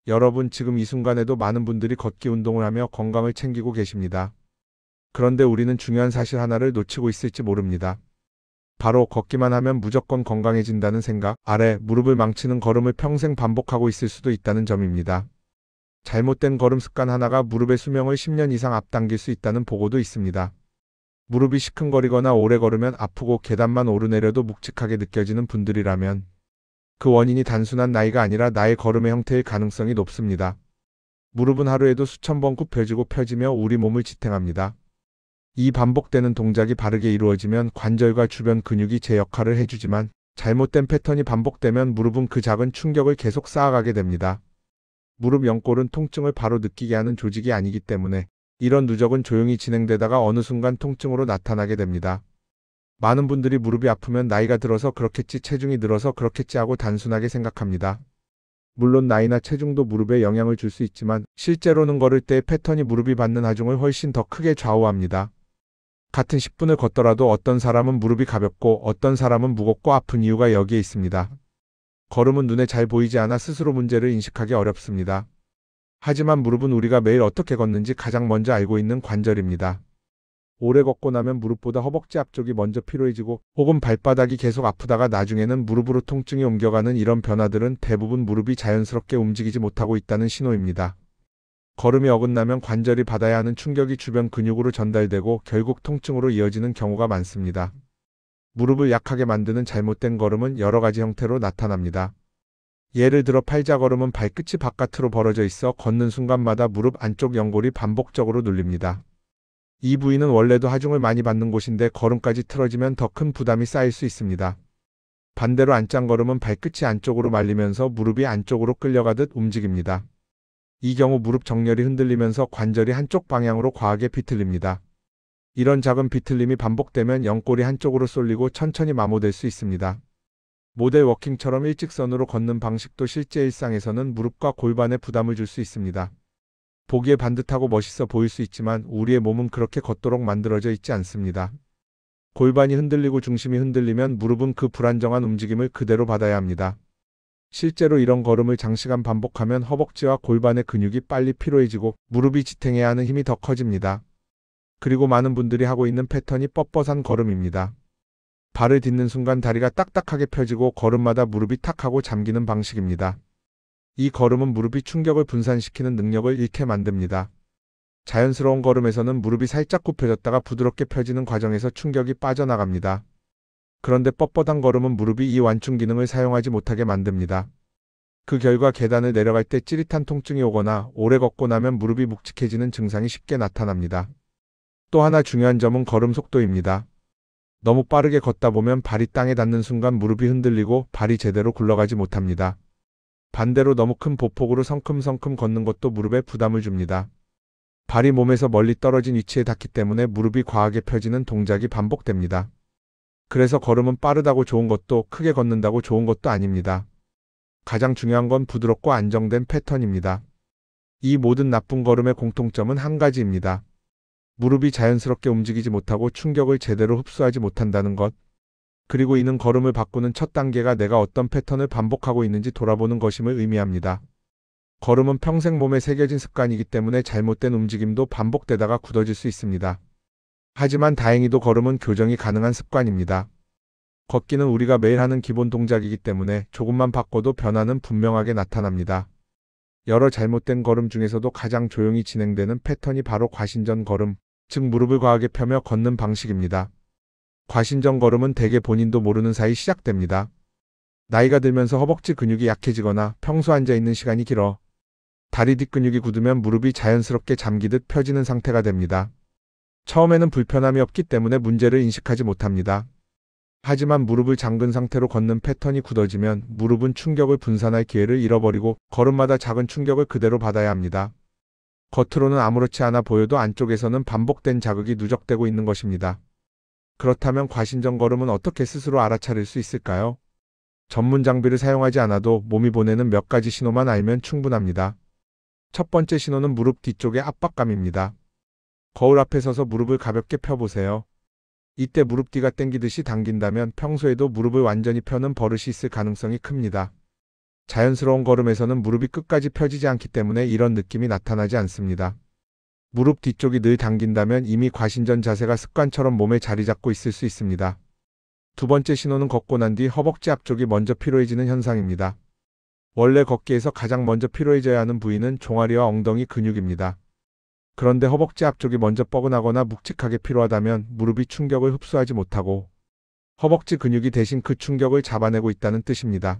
여러분, 지금 이 순간에도 많은 분들이 걷기 운동을 하며 건강을 챙기고 계십니다. 그런데 우리는 중요한 사실 하나를 놓치고 있을지 모릅니다. 바로 걷기만 하면 무조건 건강해진다는 생각 아래 무릎을 망치는 걸음을 평생 반복하고 있을 수도 있다는 점입니다. 잘못된 걸음 습관 하나가 무릎의 수명을 10년 이상 앞당길 수 있다는 보고도 있습니다. 무릎이 시큰거리거나 오래 걸으면 아프고 계단만 오르내려도 묵직하게 느껴지는 분들이라면 그 원인이 단순한 나이가 아니라 나의 걸음의 형태일 가능성이 높습니다. 무릎은 하루에도 수천 번 굽혀지고 펴지며 우리 몸을 지탱합니다. 이 반복되는 동작이 바르게 이루어지면 관절과 주변 근육이 제 역할을 해주지만 잘못된 패턴이 반복되면 무릎은 그 작은 충격을 계속 쌓아가게 됩니다. 무릎 연골은 통증을 바로 느끼게 하는 조직이 아니기 때문에 이런 누적은 조용히 진행되다가 어느 순간 통증으로 나타나게 됩니다. 많은 분들이 무릎이 아프면 나이가 들어서 그렇겠지, 체중이 늘어서 그렇겠지 하고 단순하게 생각합니다. 물론 나이나 체중도 무릎에 영향을 줄 수 있지만 실제로는 걸을 때의 패턴이 무릎이 받는 하중을 훨씬 더 크게 좌우합니다. 같은 10분을 걷더라도 어떤 사람은 무릎이 가볍고 어떤 사람은 무겁고 아픈 이유가 여기에 있습니다. 걸음은 눈에 잘 보이지 않아 스스로 문제를 인식하기 어렵습니다. 하지만 무릎은 우리가 매일 어떻게 걷는지 가장 먼저 알고 있는 관절입니다. 오래 걷고 나면 무릎보다 허벅지 앞쪽이 먼저 피로해지고 혹은 발바닥이 계속 아프다가 나중에는 무릎으로 통증이 옮겨가는 이런 변화들은 대부분 무릎이 자연스럽게 움직이지 못하고 있다는 신호입니다. 걸음이 어긋나면 관절이 받아야 하는 충격이 주변 근육으로 전달되고 결국 통증으로 이어지는 경우가 많습니다. 무릎을 약하게 만드는 잘못된 걸음은 여러 가지 형태로 나타납니다. 예를 들어 팔자걸음은 발끝이 바깥으로 벌어져 있어 걷는 순간마다 무릎 안쪽 연골이 반복적으로 눌립니다. 이 부위는 원래도 하중을 많이 받는 곳인데 걸음까지 틀어지면 더 큰 부담이 쌓일 수 있습니다. 반대로 안짱걸음은 발끝이 안쪽으로 말리면서 무릎이 안쪽으로 끌려가듯 움직입니다. 이 경우 무릎 정렬이 흔들리면서 관절이 한쪽 방향으로 과하게 비틀립니다. 이런 작은 비틀림이 반복되면 연골이 한쪽으로 쏠리고 천천히 마모될 수 있습니다. 모델 워킹처럼 일직선으로 걷는 방식도 실제 일상에서는 무릎과 골반에 부담을 줄 수 있습니다. 보기에 반듯하고 멋있어 보일 수 있지만 우리의 몸은 그렇게 걷도록 만들어져 있지 않습니다. 골반이 흔들리고 중심이 흔들리면 무릎은 그 불안정한 움직임을 그대로 받아야 합니다. 실제로 이런 걸음을 장시간 반복하면 허벅지와 골반의 근육이 빨리 피로해지고 무릎이 지탱해야 하는 힘이 더 커집니다. 그리고 많은 분들이 하고 있는 패턴이 뻣뻣한 걸음입니다. 발을 딛는 순간 다리가 딱딱하게 펴지고 걸음마다 무릎이 탁 하고 잠기는 방식입니다. 이 걸음은 무릎이 충격을 분산시키는 능력을 잃게 만듭니다. 자연스러운 걸음에서는 무릎이 살짝 굽혀졌다가 부드럽게 펴지는 과정에서 충격이 빠져나갑니다. 그런데 뻣뻣한 걸음은 무릎이 이 완충 기능을 사용하지 못하게 만듭니다. 그 결과 계단을 내려갈 때 찌릿한 통증이 오거나 오래 걷고 나면 무릎이 묵직해지는 증상이 쉽게 나타납니다. 또 하나 중요한 점은 걸음 속도입니다. 너무 빠르게 걷다 보면 발이 땅에 닿는 순간 무릎이 흔들리고 발이 제대로 굴러가지 못합니다. 반대로 너무 큰 보폭으로 성큼성큼 걷는 것도 무릎에 부담을 줍니다. 발이 몸에서 멀리 떨어진 위치에 닿기 때문에 무릎이 과하게 펴지는 동작이 반복됩니다. 그래서 걸음은 빠르다고 좋은 것도 크게 걷는다고 좋은 것도 아닙니다. 가장 중요한 건 부드럽고 안정된 패턴입니다. 이 모든 나쁜 걸음의 공통점은 한 가지입니다. 무릎이 자연스럽게 움직이지 못하고 충격을 제대로 흡수하지 못한다는 것. 그리고 이는 걸음을 바꾸는 첫 단계가 내가 어떤 패턴을 반복하고 있는지 돌아보는 것임을 의미합니다. 걸음은 평생 몸에 새겨진 습관이기 때문에 잘못된 움직임도 반복되다가 굳어질 수 있습니다. 하지만 다행히도 걸음은 교정이 가능한 습관입니다. 걷기는 우리가 매일 하는 기본 동작이기 때문에 조금만 바꿔도 변화는 분명하게 나타납니다. 여러 잘못된 걸음 중에서도 가장 조용히 진행되는 패턴이 바로 과신전 걸음, 즉 무릎을 과하게 펴며 걷는 방식입니다. 과신전 걸음은 대개 본인도 모르는 사이 시작됩니다. 나이가 들면서 허벅지 근육이 약해지거나 평소 앉아있는 시간이 길어 다리 뒷근육이 굳으면 무릎이 자연스럽게 잠기듯 펴지는 상태가 됩니다. 처음에는 불편함이 없기 때문에 문제를 인식하지 못합니다. 하지만 무릎을 잠근 상태로 걷는 패턴이 굳어지면 무릎은 충격을 분산할 기회를 잃어버리고 걸음마다 작은 충격을 그대로 받아야 합니다. 겉으로는 아무렇지 않아 보여도 안쪽에서는 반복된 자극이 누적되고 있는 것입니다. 그렇다면 과신전 걸음은 어떻게 스스로 알아차릴 수 있을까요? 전문 장비를 사용하지 않아도 몸이 보내는 몇 가지 신호만 알면 충분합니다. 첫 번째 신호는 무릎 뒤쪽의 압박감입니다. 거울 앞에 서서 무릎을 가볍게 펴보세요. 이때 무릎 뒤가 당기듯이 당긴다면 평소에도 무릎을 완전히 펴는 버릇이 있을 가능성이 큽니다. 자연스러운 걸음에서는 무릎이 끝까지 펴지지 않기 때문에 이런 느낌이 나타나지 않습니다. 무릎 뒤쪽이 늘 당긴다면 이미 과신전 자세가 습관처럼 몸에 자리 잡고 있을 수 있습니다. 두 번째 신호는 걷고 난 뒤 허벅지 앞쪽이 먼저 피로해지는 현상입니다. 원래 걷기에서 가장 먼저 피로해져야 하는 부위는 종아리와 엉덩이 근육입니다. 그런데 허벅지 앞쪽이 먼저 뻐근하거나 묵직하게 피로하다면 무릎이 충격을 흡수하지 못하고 허벅지 근육이 대신 그 충격을 잡아내고 있다는 뜻입니다.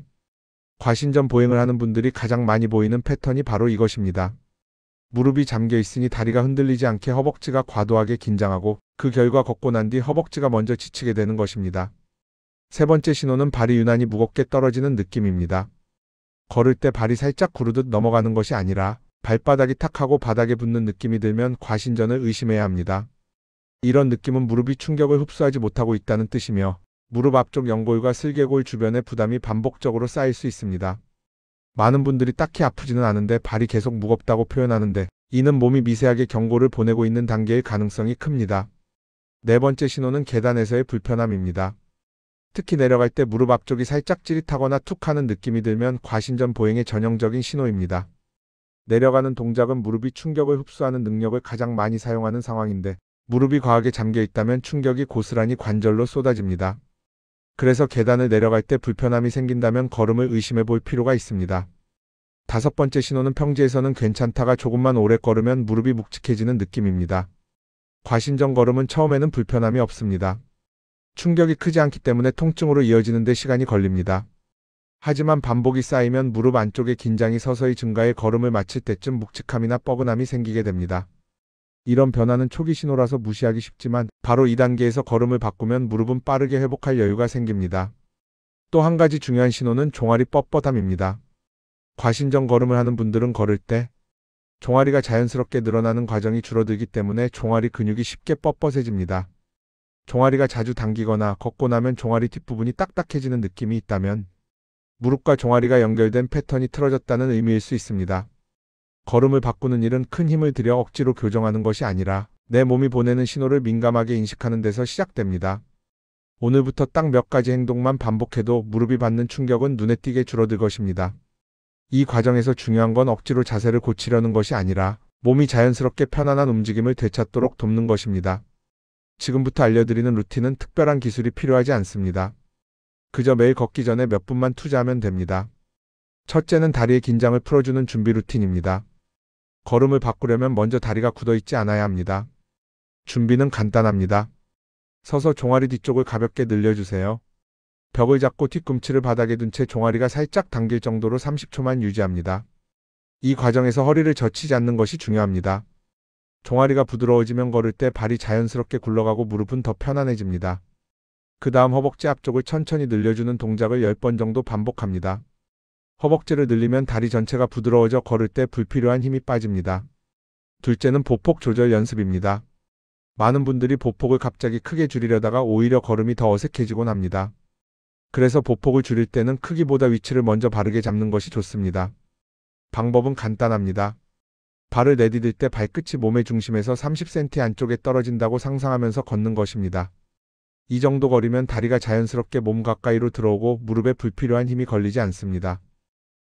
과신전 보행을 하는 분들이 가장 많이 보이는 패턴이 바로 이것입니다. 무릎이 잠겨 있으니 다리가 흔들리지 않게 허벅지가 과도하게 긴장하고 그 결과 걷고 난 뒤 허벅지가 먼저 지치게 되는 것입니다. 세 번째 신호는 발이 유난히 무겁게 떨어지는 느낌입니다. 걸을 때 발이 살짝 구르듯 넘어가는 것이 아니라 발바닥이 탁 하고 바닥에 붙는 느낌이 들면 과신전을 의심해야 합니다. 이런 느낌은 무릎이 충격을 흡수하지 못하고 있다는 뜻이며 무릎 앞쪽 연골과 슬개골 주변에 부담이 반복적으로 쌓일 수 있습니다. 많은 분들이 딱히 아프지는 않은데 발이 계속 무겁다고 표현하는데 이는 몸이 미세하게 경고를 보내고 있는 단계일 가능성이 큽니다. 네 번째 신호는 계단에서의 불편함입니다. 특히 내려갈 때 무릎 앞쪽이 살짝 찌릿하거나 툭 하는 느낌이 들면 과신전 보행의 전형적인 신호입니다. 내려가는 동작은 무릎이 충격을 흡수하는 능력을 가장 많이 사용하는 상황인데 무릎이 과하게 잠겨 있다면 충격이 고스란히 관절로 쏟아집니다. 그래서 계단을 내려갈 때 불편함이 생긴다면 걸음을 의심해 볼 필요가 있습니다. 다섯 번째 신호는 평지에서는 괜찮다가 조금만 오래 걸으면 무릎이 묵직해지는 느낌입니다. 과신전 걸음은 처음에는 불편함이 없습니다. 충격이 크지 않기 때문에 통증으로 이어지는 데 시간이 걸립니다. 하지만 반복이 쌓이면 무릎 안쪽의 긴장이 서서히 증가해 걸음을 마칠 때쯤 묵직함이나 뻐근함이 생기게 됩니다. 이런 변화는 초기 신호라서 무시하기 쉽지만 바로 이 단계에서 걸음을 바꾸면 무릎은 빠르게 회복할 여유가 생깁니다. 또 한 가지 중요한 신호는 종아리 뻣뻣함입니다. 과신전 걸음을 하는 분들은 걸을 때 종아리가 자연스럽게 늘어나는 과정이 줄어들기 때문에 종아리 근육이 쉽게 뻣뻣해집니다. 종아리가 자주 당기거나 걷고 나면 종아리 뒷부분이 딱딱해지는 느낌이 있다면 무릎과 종아리가 연결된 패턴이 틀어졌다는 의미일 수 있습니다. 걸음을 바꾸는 일은 큰 힘을 들여 억지로 교정하는 것이 아니라 내 몸이 보내는 신호를 민감하게 인식하는 데서 시작됩니다. 오늘부터 딱 몇 가지 행동만 반복해도 무릎이 받는 충격은 눈에 띄게 줄어들 것입니다. 이 과정에서 중요한 건 억지로 자세를 고치려는 것이 아니라 몸이 자연스럽게 편안한 움직임을 되찾도록 돕는 것입니다. 지금부터 알려드리는 루틴은 특별한 기술이 필요하지 않습니다. 그저 매일 걷기 전에 몇 분만 투자하면 됩니다. 첫째는 다리의 긴장을 풀어주는 준비 루틴입니다. 걸음을 바꾸려면 먼저 다리가 굳어있지 않아야 합니다. 준비는 간단합니다. 서서 종아리 뒤쪽을 가볍게 늘려주세요. 벽을 잡고 뒤꿈치를 바닥에 둔 채 종아리가 살짝 당길 정도로 30초만 유지합니다. 이 과정에서 허리를 젖히지 않는 것이 중요합니다. 종아리가 부드러워지면 걸을 때 발이 자연스럽게 굴러가고 무릎은 더 편안해집니다. 그 다음 허벅지 앞쪽을 천천히 늘려주는 동작을 10번 정도 반복합니다. 허벅지를 늘리면 다리 전체가 부드러워져 걸을 때 불필요한 힘이 빠집니다. 둘째는 보폭 조절 연습입니다. 많은 분들이 보폭을 갑자기 크게 줄이려다가 오히려 걸음이 더 어색해지곤 합니다. 그래서 보폭을 줄일 때는 크기보다 위치를 먼저 바르게 잡는 것이 좋습니다. 방법은 간단합니다. 발을 내디딜 때 발끝이 몸의 중심에서 30cm 안쪽에 떨어진다고 상상하면서 걷는 것입니다. 이 정도 거리면 다리가 자연스럽게 몸 가까이로 들어오고 무릎에 불필요한 힘이 걸리지 않습니다.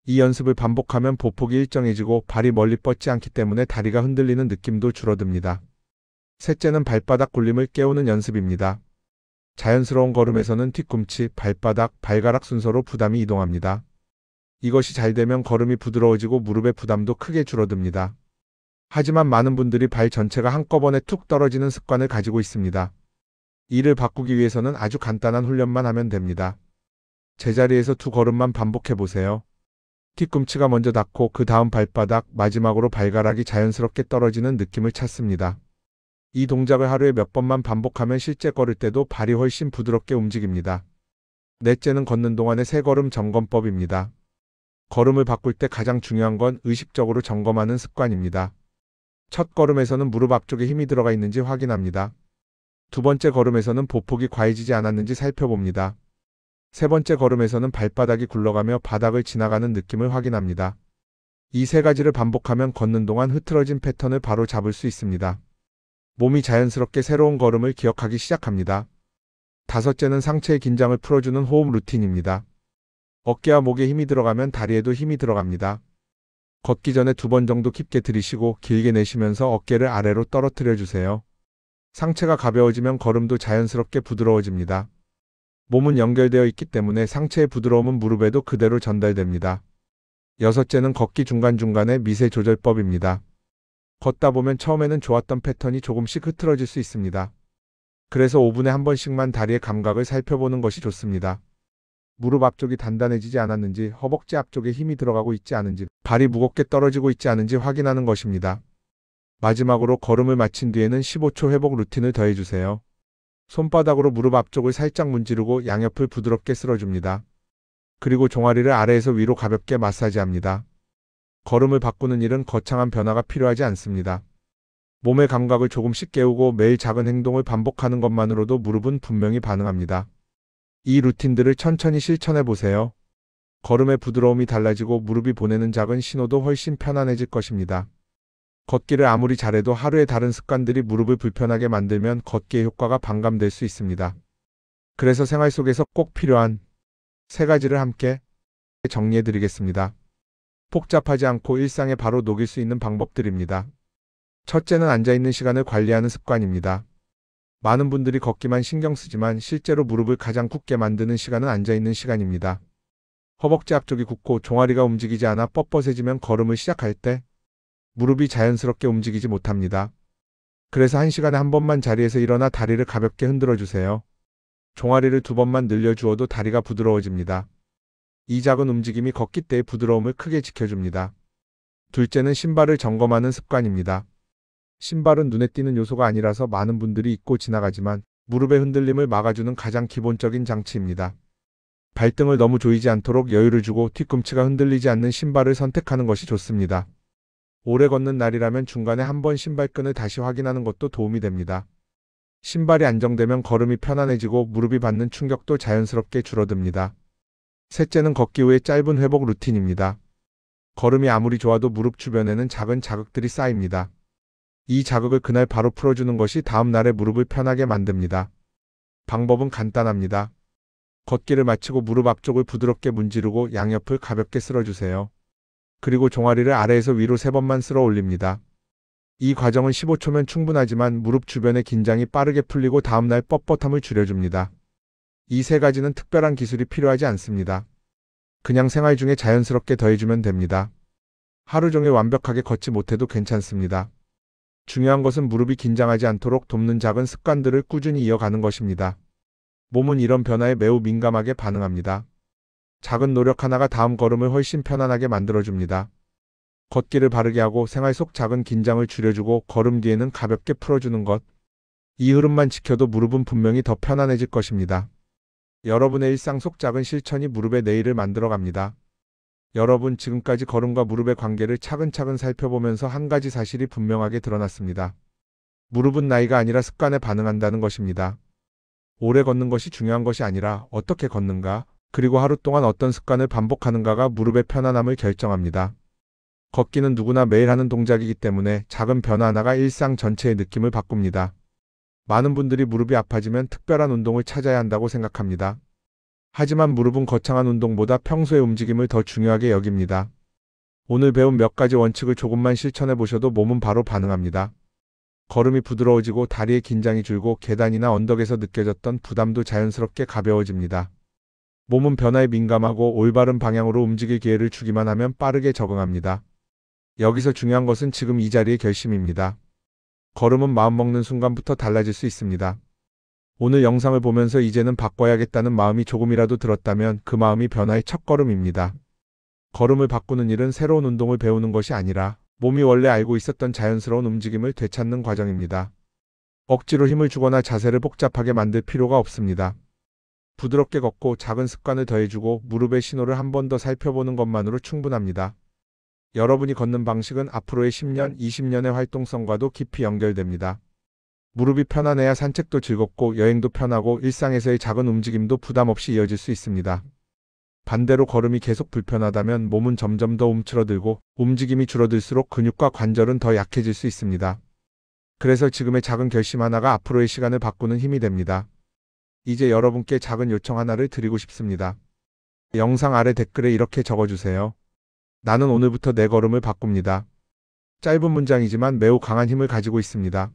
이 연습을 반복하면 보폭이 일정해지고 발이 멀리 뻗지 않기 때문에 다리가 흔들리는 느낌도 줄어듭니다. 셋째는 발바닥 굴림을 깨우는 연습입니다. 자연스러운 걸음에서는 뒤꿈치, 발바닥, 발가락 순서로 부담이 이동합니다. 이것이 잘 되면 걸음이 부드러워지고 무릎의 부담도 크게 줄어듭니다. 하지만 많은 분들이 발 전체가 한꺼번에 툭 떨어지는 습관을 가지고 있습니다. 이를 바꾸기 위해서는 아주 간단한 훈련만 하면 됩니다. 제자리에서 두 걸음만 반복해 보세요. 뒤꿈치가 먼저 닿고 그 다음 발바닥, 마지막으로 발가락이 자연스럽게 떨어지는 느낌을 찾습니다. 이 동작을 하루에 몇 번만 반복하면 실제 걸을 때도 발이 훨씬 부드럽게 움직입니다. 넷째는 걷는 동안의 세 걸음 점검법입니다. 걸음을 바꿀 때 가장 중요한 건 의식적으로 점검하는 습관입니다. 첫 걸음에서는 무릎 앞쪽에 힘이 들어가 있는지 확인합니다. 두 번째 걸음에서는 보폭이 과해지지 않았는지 살펴봅니다. 세 번째 걸음에서는 발바닥이 굴러가며 바닥을 지나가는 느낌을 확인합니다. 이 세 가지를 반복하면 걷는 동안 흐트러진 패턴을 바로 잡을 수 있습니다. 몸이 자연스럽게 새로운 걸음을 기억하기 시작합니다. 다섯째는 상체의 긴장을 풀어주는 호흡 루틴입니다. 어깨와 목에 힘이 들어가면 다리에도 힘이 들어갑니다. 걷기 전에 2번 정도 깊게 들이쉬고 길게 내쉬면서 어깨를 아래로 떨어뜨려 주세요. 상체가 가벼워지면 걸음도 자연스럽게 부드러워집니다. 몸은 연결되어 있기 때문에 상체의 부드러움은 무릎에도 그대로 전달됩니다. 6째는 걷기 중간중간에 미세 조절법입니다. 걷다 보면 처음에는 좋았던 패턴이 조금씩 흐트러질 수 있습니다. 그래서 5분에 한 번씩만 다리의 감각을 살펴보는 것이 좋습니다. 무릎 앞쪽이 단단해지지 않았는지, 허벅지 앞쪽에 힘이 들어가고 있지 않은지, 발이 무겁게 떨어지고 있지 않은지 확인하는 것입니다. 마지막으로 걸음을 마친 뒤에는 15초 회복 루틴을 더해주세요. 손바닥으로 무릎 앞쪽을 살짝 문지르고 양옆을 부드럽게 쓸어줍니다. 그리고 종아리를 아래에서 위로 가볍게 마사지합니다. 걸음을 바꾸는 일은 거창한 변화가 필요하지 않습니다. 몸의 감각을 조금씩 깨우고 매일 작은 행동을 반복하는 것만으로도 무릎은 분명히 반응합니다. 이 루틴들을 천천히 실천해 보세요. 걸음의 부드러움이 달라지고 무릎이 보내는 작은 신호도 훨씬 편안해질 것입니다. 걷기를 아무리 잘해도 하루에 다른 습관들이 무릎을 불편하게 만들면 걷기의 효과가 반감될 수 있습니다. 그래서 생활 속에서 꼭 필요한 3가지를 함께 정리해 드리겠습니다. 복잡하지 않고 일상에 바로 녹일 수 있는 방법들입니다. 첫째는 앉아있는 시간을 관리하는 습관입니다. 많은 분들이 걷기만 신경 쓰지만 실제로 무릎을 가장 굳게 만드는 시간은 앉아있는 시간입니다. 허벅지 앞쪽이 굳고 종아리가 움직이지 않아 뻣뻣해지면 걸음을 시작할 때 무릎이 자연스럽게 움직이지 못합니다. 그래서 1시간에 한 번만 자리에서 일어나 다리를 가볍게 흔들어 주세요. 종아리를 2번만 늘려주어도 다리가 부드러워집니다. 이 작은 움직임이 걷기 때의 부드러움을 크게 지켜줍니다. 둘째는 신발을 점검하는 습관입니다. 신발은 눈에 띄는 요소가 아니라서 많은 분들이 잊고 지나가지만 무릎의 흔들림을 막아주는 가장 기본적인 장치입니다. 발등을 너무 조이지 않도록 여유를 주고 뒤꿈치가 흔들리지 않는 신발을 선택하는 것이 좋습니다. 오래 걷는 날이라면 중간에 한 번 신발끈을 다시 확인하는 것도 도움이 됩니다. 신발이 안정되면 걸음이 편안해지고 무릎이 받는 충격도 자연스럽게 줄어듭니다. 셋째는 걷기 후의 짧은 회복 루틴입니다. 걸음이 아무리 좋아도 무릎 주변에는 작은 자극들이 쌓입니다. 이 자극을 그날 바로 풀어주는 것이 다음 날의 무릎을 편하게 만듭니다. 방법은 간단합니다. 걷기를 마치고 무릎 앞쪽을 부드럽게 문지르고 양옆을 가볍게 쓸어주세요. 그리고 종아리를 아래에서 위로 3번만 쓸어 올립니다. 이 과정은 15초면 충분하지만 무릎 주변의 긴장이 빠르게 풀리고 다음날 뻣뻣함을 줄여줍니다. 이 3가지는 특별한 기술이 필요하지 않습니다. 그냥 생활 중에 자연스럽게 더해주면 됩니다. 하루 종일 완벽하게 걷지 못해도 괜찮습니다. 중요한 것은 무릎이 긴장하지 않도록 돕는 작은 습관들을 꾸준히 이어가는 것입니다. 몸은 이런 변화에 매우 민감하게 반응합니다. 작은 노력 하나가 다음 걸음을 훨씬 편안하게 만들어줍니다. 걷기를 바르게 하고 생활 속 작은 긴장을 줄여주고 걸음 뒤에는 가볍게 풀어주는 것. 이 흐름만 지켜도 무릎은 분명히 더 편안해질 것입니다. 여러분의 일상 속 작은 실천이 무릎의 내일을 만들어갑니다. 여러분, 지금까지 걸음과 무릎의 관계를 차근차근 살펴보면서 한 가지 사실이 분명하게 드러났습니다. 무릎은 나이가 아니라 습관에 반응한다는 것입니다. 오래 걷는 것이 중요한 것이 아니라 어떻게 걷는가, 그리고 하루 동안 어떤 습관을 반복하는가가 무릎의 편안함을 결정합니다. 걷기는 누구나 매일 하는 동작이기 때문에 작은 변화 하나가 일상 전체의 느낌을 바꿉니다. 많은 분들이 무릎이 아파지면 특별한 운동을 찾아야 한다고 생각합니다. 하지만 무릎은 거창한 운동보다 평소의 움직임을 더 중요하게 여깁니다. 오늘 배운 몇 가지 원칙을 조금만 실천해 보셔도 몸은 바로 반응합니다. 걸음이 부드러워지고 다리의 긴장이 줄고 계단이나 언덕에서 느껴졌던 부담도 자연스럽게 가벼워집니다. 몸은 변화에 민감하고 올바른 방향으로 움직일 기회를 주기만 하면 빠르게 적응합니다. 여기서 중요한 것은 지금 이 자리의 결심입니다. 걸음은 마음먹는 순간부터 달라질 수 있습니다. 오늘 영상을 보면서 이제는 바꿔야겠다는 마음이 조금이라도 들었다면 그 마음이 변화의 첫걸음입니다. 걸음을 바꾸는 일은 새로운 운동을 배우는 것이 아니라 몸이 원래 알고 있었던 자연스러운 움직임을 되찾는 과정입니다. 억지로 힘을 주거나 자세를 복잡하게 만들 필요가 없습니다. 부드럽게 걷고 작은 습관을 더해주고 무릎의 신호를 한 번 더 살펴보는 것만으로 충분합니다. 여러분이 걷는 방식은 앞으로의 10년, 20년의 활동성과도 깊이 연결됩니다. 무릎이 편안해야 산책도 즐겁고 여행도 편하고 일상에서의 작은 움직임도 부담 없이 이어질 수 있습니다. 반대로 걸음이 계속 불편하다면 몸은 점점 더 움츠러들고 움직임이 줄어들수록 근육과 관절은 더 약해질 수 있습니다. 그래서 지금의 작은 결심 하나가 앞으로의 시간을 바꾸는 힘이 됩니다. 이제 여러분께 작은 요청 하나를 드리고 싶습니다. 영상 아래 댓글에 이렇게 적어주세요. 나는 오늘부터 내 걸음을 바꿉니다. 짧은 문장이지만 매우 강한 힘을 가지고 있습니다.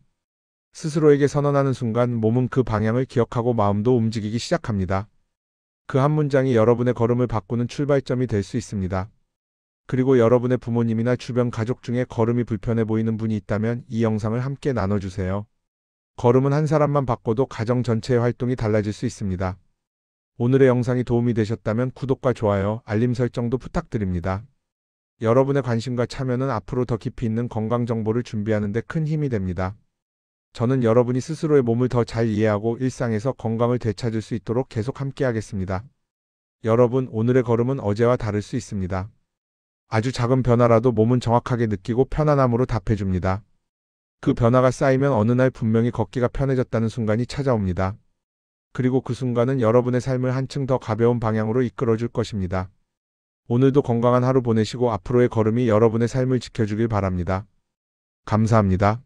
스스로에게 선언하는 순간 몸은 그 방향을 기억하고 마음도 움직이기 시작합니다. 그 한 문장이 여러분의 걸음을 바꾸는 출발점이 될 수 있습니다. 그리고 여러분의 부모님이나 주변 가족 중에 걸음이 불편해 보이는 분이 있다면 이 영상을 함께 나눠주세요. 걸음은 한 사람만 바꿔도 가정 전체의 활동이 달라질 수 있습니다. 오늘의 영상이 도움이 되셨다면 구독과 좋아요, 알림 설정도 부탁드립니다. 여러분의 관심과 참여는 앞으로 더 깊이 있는 건강 정보를 준비하는 데 큰 힘이 됩니다. 저는 여러분이 스스로의 몸을 더 잘 이해하고 일상에서 건강을 되찾을 수 있도록 계속 함께하겠습니다. 여러분, 오늘의 걸음은 어제와 다를 수 있습니다. 아주 작은 변화라도 몸은 정확하게 느끼고 편안함으로 답해줍니다. 그 변화가 쌓이면 어느 날 분명히 걷기가 편해졌다는 순간이 찾아옵니다. 그리고 그 순간은 여러분의 삶을 한층 더 가벼운 방향으로 이끌어줄 것입니다. 오늘도 건강한 하루 보내시고 앞으로의 걸음이 여러분의 삶을 지켜주길 바랍니다. 감사합니다.